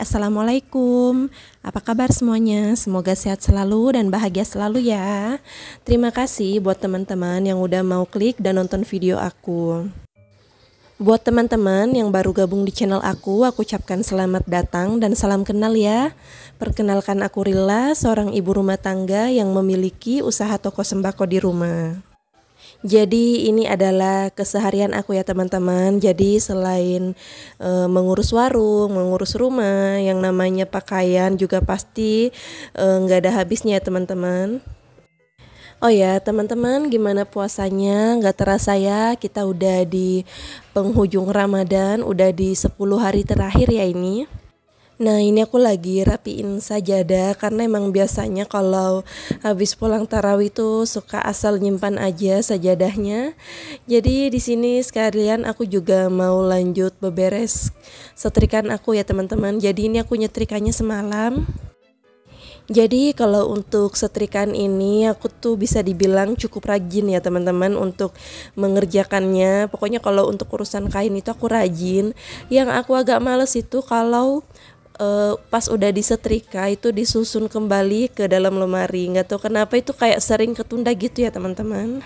Assalamualaikum. Apa kabar semuanya? Semoga sehat selalu dan bahagia selalu ya. Terima kasih buat teman-teman yang udah mau klik dan nonton video aku. Buat teman-teman yang baru gabung di channel aku ucapkan selamat datang dan salam kenal ya. Perkenalkan aku Rilla, seorang ibu rumah tangga yang memiliki usaha toko sembako di rumah. Jadi ini adalah keseharian aku ya teman-teman. Jadi selain mengurus warung, mengurus rumah, yang namanya pakaian juga pasti nggak ada habisnya ya teman-teman. Oh ya teman-teman, gimana puasanya? Nggak terasa ya, kita udah di penghujung Ramadan, udah di 10 hari terakhir ya ini. Nah ini aku lagi rapiin sajadah karena emang biasanya kalau habis pulang tarawih tuh suka asal nyimpan aja sajadahnya. Jadi di sini sekalian aku juga mau lanjut beberes setrikaan aku ya teman-teman. Jadi ini aku nyetrikanya semalam. Jadi kalau untuk setrikaan ini aku tuh bisa dibilang cukup rajin ya teman-teman untuk mengerjakannya. Pokoknya kalau untuk urusan kain itu aku rajin. Yang aku agak males itu kalau pas udah disetrika itu disusun kembali ke dalam lemari. Nggak tahu kenapa itu kayak sering ketunda gitu ya teman-teman.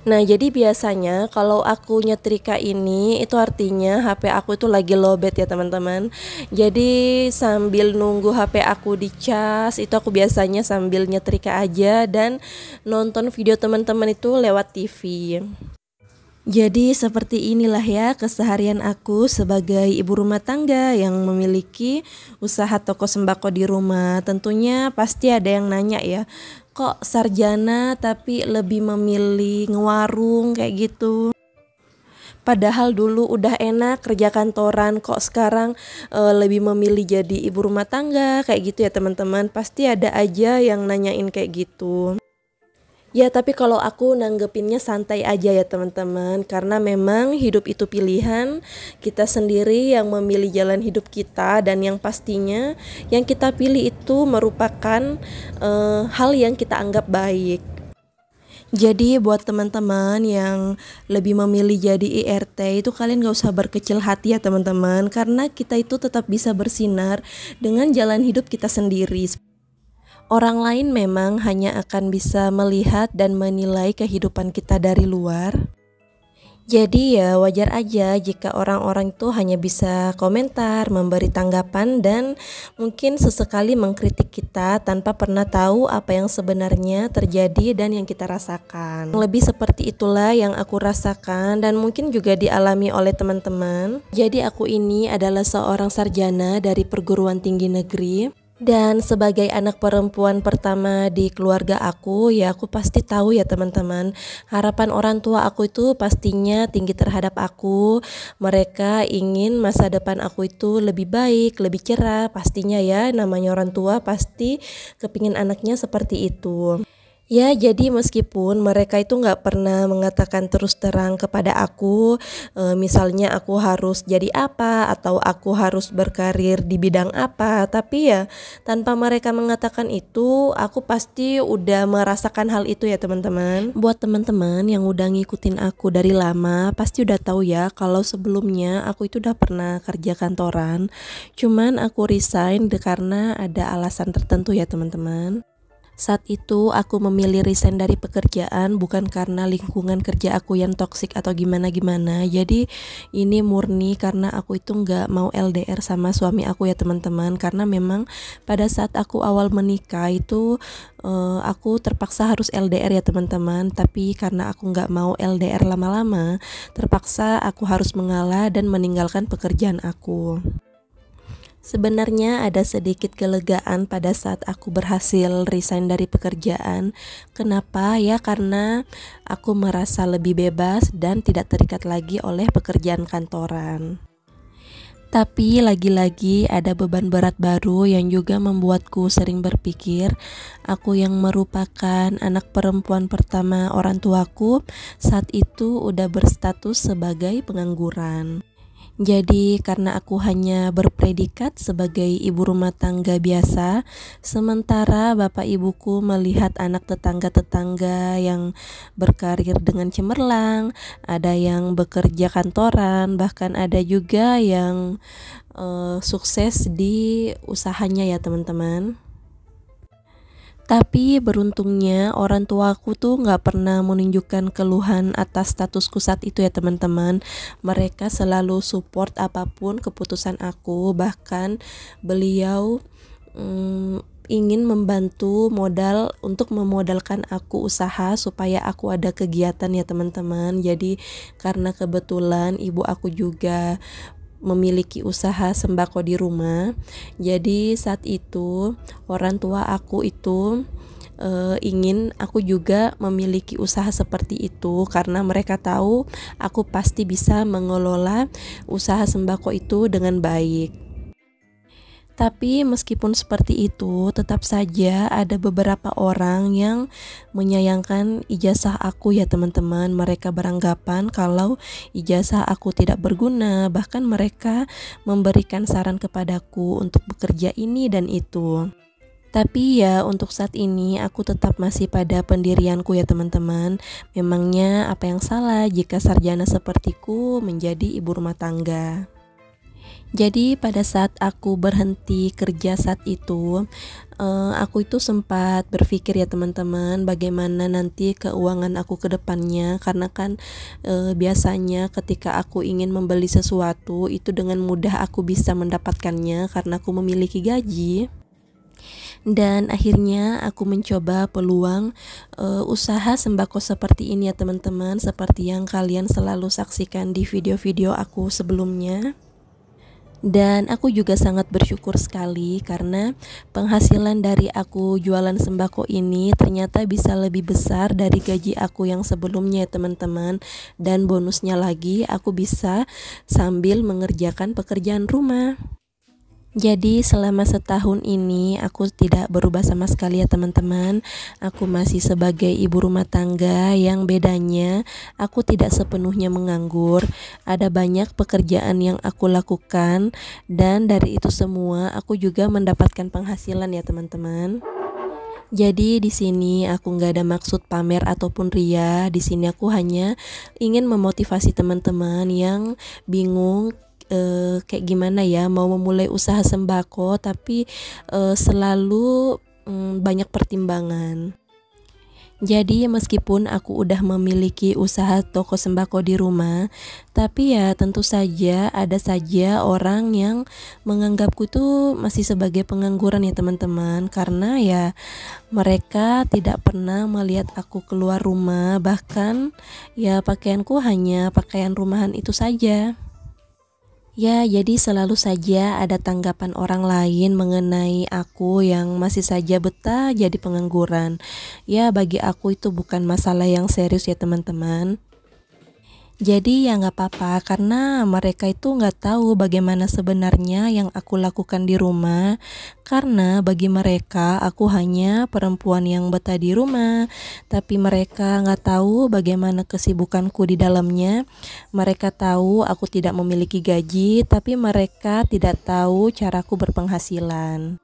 Nah jadi biasanya kalau aku nyetrika ini itu artinya HP aku itu lagi lowbat ya teman-teman. Jadi sambil nunggu HP aku dicas itu aku biasanya sambil nyetrika aja dan nonton video teman-teman itu lewat TV. Jadi seperti inilah ya keseharian aku sebagai ibu rumah tangga yang memiliki usaha toko sembako di rumah. Tentunya pasti ada yang nanya ya, kok sarjana tapi lebih memilih ngewarung kayak gitu. Padahal dulu udah enak kerja kantoran, kok sekarang lebih memilih jadi ibu rumah tangga kayak gitu ya teman-teman. Pasti ada aja yang nanyain kayak gitu. Ya tapi kalau aku nanggepinnya santai aja ya teman-teman. Karena memang hidup itu pilihan, kita sendiri yang memilih jalan hidup kita. Dan yang pastinya yang kita pilih itu merupakan hal yang kita anggap baik. Jadi buat teman-teman yang lebih memilih jadi IRT itu kalian gak usah berkecil hati ya teman-teman. Karena kita itu tetap bisa bersinar dengan jalan hidup kita sendiri. Orang lain memang hanya akan bisa melihat dan menilai kehidupan kita dari luar. Jadi ya wajar aja jika orang-orang itu hanya bisa komentar, memberi tanggapan dan mungkin sesekali mengkritik kita tanpa pernah tahu apa yang sebenarnya terjadi dan yang kita rasakan. Lebih seperti itulah yang aku rasakan dan mungkin juga dialami oleh teman-teman. Jadi aku ini adalah seorang sarjana dari perguruan tinggi negeri. Dan sebagai anak perempuan pertama di keluarga aku, ya aku pasti tahu ya teman-teman, harapan orang tua aku itu pastinya tinggi terhadap aku. Mereka ingin masa depan aku itu lebih baik, lebih cerah. Pastinya ya, namanya orang tua pasti kepingin anaknya seperti itu. Ya jadi meskipun mereka itu nggak pernah mengatakan terus terang kepada aku, misalnya aku harus jadi apa atau aku harus berkarir di bidang apa, tapi ya tanpa mereka mengatakan itu aku pasti udah merasakan hal itu ya teman-teman. Buat teman-teman yang udah ngikutin aku dari lama pasti udah tahu ya kalau sebelumnya aku itu udah pernah kerja kantoran, cuman aku resign karena ada alasan tertentu ya teman-teman. Saat itu aku memilih resign dari pekerjaan bukan karena lingkungan kerja aku yang toksik atau gimana-gimana. Jadi ini murni karena aku itu nggak mau LDR sama suami aku ya teman-teman. Karena memang pada saat aku awal menikah itu aku terpaksa harus LDR ya teman-teman. Tapi karena aku nggak mau LDR lama-lama, terpaksa aku harus mengalah dan meninggalkan pekerjaan aku. Sebenarnya ada sedikit kelegaan pada saat aku berhasil resign dari pekerjaan. Kenapa? Ya karena aku merasa lebih bebas dan tidak terikat lagi oleh pekerjaan kantoran. Tapi lagi-lagi ada beban berat baru yang juga membuatku sering berpikir, aku yang merupakan anak perempuan pertama orang tuaku saat itu udah berstatus sebagai pengangguran. Jadi karena aku hanya berpredikat sebagai ibu rumah tangga biasa, sementara bapak ibuku melihat anak tetangga-tetangga yang berkarir dengan cemerlang, ada yang bekerja kantoran, bahkan ada juga yang sukses di usahanya ya teman-teman. Tapi beruntungnya orang tuaku tuh nggak pernah menunjukkan keluhan atas statusku saat itu ya teman-teman. Mereka selalu support apapun keputusan aku, bahkan beliau ingin membantu modal untuk memodalkan aku usaha supaya aku ada kegiatan ya teman-teman. Jadi karena kebetulan ibu aku juga memiliki usaha sembako di rumah. Jadi saat itu orang tua aku itu ingin aku juga memiliki usaha seperti itu karena mereka tahu aku pasti bisa mengelola usaha sembako itu dengan baik. Tapi meskipun seperti itu, tetap saja ada beberapa orang yang menyayangkan ijazah aku ya teman-teman. Mereka beranggapan kalau ijazah aku tidak berguna, bahkan mereka memberikan saran kepadaku untuk bekerja ini dan itu. Tapi ya untuk saat ini aku tetap masih pada pendirianku ya teman-teman. Memangnya apa yang salah jika sarjana sepertiku menjadi ibu rumah tangga? Jadi pada saat aku berhenti kerja saat itu, aku itu sempat berpikir ya teman-teman, bagaimana nanti keuangan aku ke depannya, karena kan biasanya ketika aku ingin membeli sesuatu itu dengan mudah aku bisa mendapatkannya karena aku memiliki gaji. Dan akhirnya aku mencoba peluang usaha sembako seperti ini ya teman-teman, seperti yang kalian selalu saksikan di video-video aku sebelumnya. Dan aku juga sangat bersyukur sekali karena penghasilan dari aku jualan sembako ini ternyata bisa lebih besar dari gaji aku yang sebelumnya ya teman-teman. Dan bonusnya lagi aku bisa sambil mengerjakan pekerjaan rumah. Jadi selama setahun ini aku tidak berubah sama sekali ya teman-teman. Aku masih sebagai ibu rumah tangga yang bedanya aku tidak sepenuhnya menganggur. Ada banyak pekerjaan yang aku lakukan dan dari itu semua aku juga mendapatkan penghasilan ya teman-teman. Jadi di sini aku nggak ada maksud pamer ataupun ria. Di sini aku hanya ingin memotivasi teman-teman yang bingung kayak gimana ya mau memulai usaha sembako tapi selalu banyak pertimbangan. Jadi meskipun aku udah memiliki usaha toko sembako di rumah, tapi ya tentu saja ada saja orang yang menganggapku tuh masih sebagai pengangguran ya teman-teman, karena ya mereka tidak pernah melihat aku keluar rumah, bahkan ya pakaianku hanya pakaian rumahan itu saja. Ya, jadi selalu saja ada tanggapan orang lain mengenai aku yang masih saja betah jadi pengangguran. Ya, bagi aku itu bukan masalah yang serius ya teman-teman. Jadi ya nggak apa-apa karena mereka itu nggak tahu bagaimana sebenarnya yang aku lakukan di rumah. Karena bagi mereka aku hanya perempuan yang betah di rumah, tapi mereka nggak tahu bagaimana kesibukanku di dalamnya. Mereka tahu aku tidak memiliki gaji, tapi mereka tidak tahu caraku berpenghasilan.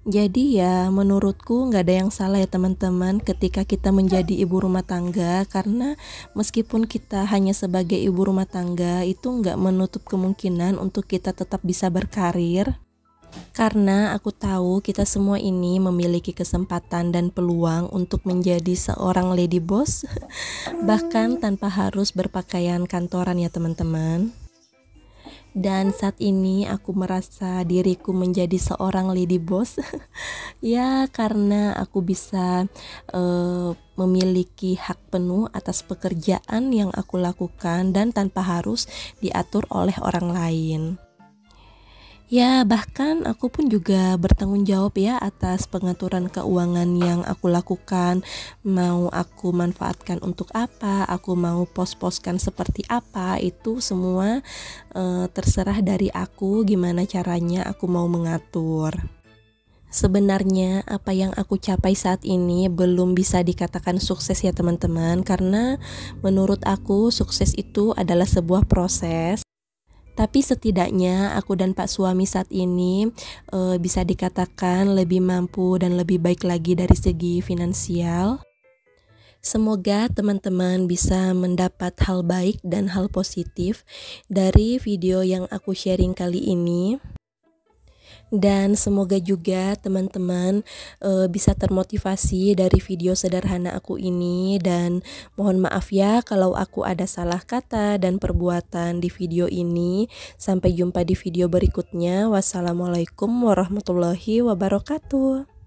Jadi ya menurutku nggak ada yang salah ya teman-teman ketika kita menjadi ibu rumah tangga, karena meskipun kita hanya sebagai ibu rumah tangga itu nggak menutup kemungkinan untuk kita tetap bisa berkarir. Karena aku tahu kita semua ini memiliki kesempatan dan peluang untuk menjadi seorang lady boss bahkan tanpa harus berpakaian kantoran ya teman-teman. Dan saat ini aku merasa diriku menjadi seorang lady boss ya karena aku bisa memiliki hak penuh atas pekerjaan yang aku lakukan dan tanpa harus diatur oleh orang lain. Ya, bahkan aku pun juga bertanggung jawab ya atas pengaturan keuangan yang aku lakukan. Mau aku manfaatkan untuk apa, aku mau pos-poskan seperti apa, itu semua terserah dari aku gimana caranya aku mau mengatur. Sebenarnya apa yang aku capai saat ini belum bisa dikatakan sukses ya teman-teman, karena menurut aku sukses itu adalah sebuah proses. Tapi setidaknya aku dan Pak suami saat ini bisa dikatakan lebih mampu dan lebih baik lagi dari segi finansial. Semoga teman-teman bisa mendapat hal baik dan hal positif dari video yang aku sharing kali ini. Dan semoga juga teman-teman bisa termotivasi dari video sederhana aku ini, dan mohon maaf ya kalau aku ada salah kata dan perbuatan di video ini. Sampai jumpa di video berikutnya. Wassalamualaikum warahmatullahi wabarakatuh.